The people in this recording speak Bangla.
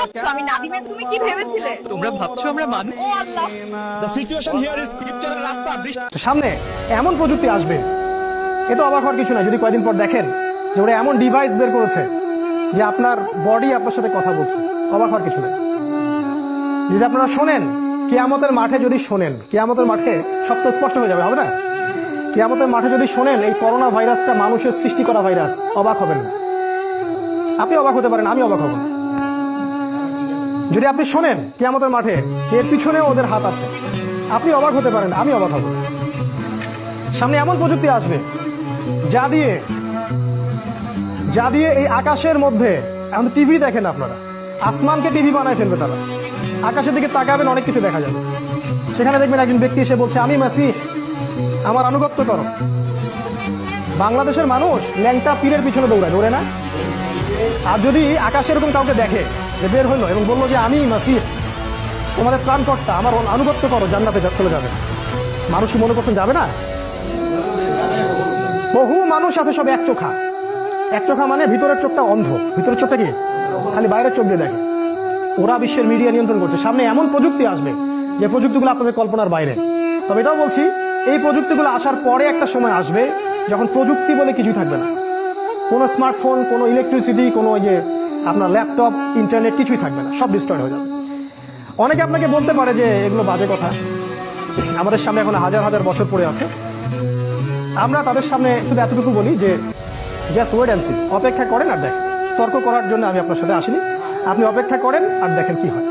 ভাবছো আমি নাদিমের, তুমি কি ভেবেছিলে? তোমরা ভাবছো আমরা মানুষ? ও আল্লাহ, দ্য সিচুয়েশন হিয়ার ইজ ক্রিপ্টোর রাস্তা বৃষ্টি। সামনে এমন প্রযুক্তি আসবে, এ তো অবাক হওয়ার কিছু না যদি কয়েকদিন পর দেখেন যে ওরা এমন ডিভাইস বের করেছে যে আপনার বডি আপনার সাথে কথা বলছে। অবাক হওয়ার কিছু নেই। যদি আপনারা শোনেন কিয়ামতের মাঠে, যদি শোনেন কিয়ামতের মাঠে সব তো স্পষ্ট হয়ে যাবে, হবে না? কিয়ামতের মাঠে যদি শোনেন এই করোনা ভাইরাসটা মানুষের সৃষ্টি করা ভাইরাস, অবাক হবেন না। আপনি অবাক হতে পারেন, আমি অবাক হব না। যদি আপনি শোনেন কিয়ামতের মাঠে এর পিছনে ওদের হাত আছে, আপনি অবাক হতে পারেন, আমি অবাক হব না। সামনে এমন প্রযুক্তি আসবে যা দিয়ে এই আকাশের মধ্যে, এখন টিভি দেখেন আপনারা, আসমানকে টিভি বানায় ফেলবে তারা। আকাশের দিকে তাকাবেন, অনেক কিছু দেখা যাবে। সেখানে দেখবেন একজন ব্যক্তি এসে বলছে, আমি মাসিহ, আমার আনুগত্য করো। বাংলাদেশের মানুষ ল্যাংটা পীরের পিছনে দৌড়ে না? আর যদি আকাশে এরকম কাউকে দেখে যে বের হইলো এবং বললো যে আমি মাসিহ, তোমাদের ত্রাণকর্তা, আমার আনুগত্য করো, জান্নাতে চলে যাবে। মানুষ কি মনে করছেন যাবে না? বহু মানুষ আছে সব এক চোখা। এক চোখা মানে ভিতরের চোখটা অন্ধ, ভিতরের চোখটা কি খালি বাইরের চোখ দিয়ে দেখে। ওরা বিশ্বের মিডিয়া নিয়ন্ত্রণ করছে। সামনে এমন প্রযুক্তি আসবে যে প্রযুক্তিগুলো আপনাদের কল্পনার বাইরে। তবে এটাও বলছি, এই প্রযুক্তিগুলো আসার পরে একটা সময় আসবে যখন প্রযুক্তি বলে কিছুই থাকবে না। কোনো স্মার্টফোন, কোনো ইলেকট্রিসিটি, কোনো যে আপনার ল্যাপটপ, ইন্টারনেট কিছুই থাকবে না, সব ডিস্ট্রয় হয়ে যাবে। অনেকে আপনাকে বলতে পারে যে এগুলো বাজে কথা, আমাদের সামনে এখন হাজার হাজার বছর পড়ে আছে। আমরা তাদের সামনে শুধু এতটুকু বলি যে জাস্ট ওয়েট অ্যান্ড সি, অপেক্ষা করেন আর দেখেন। তর্ক করার জন্য আমি আপনার সাথে আসিনি, আপনি অপেক্ষা করেন আর দেখেন কি হয়।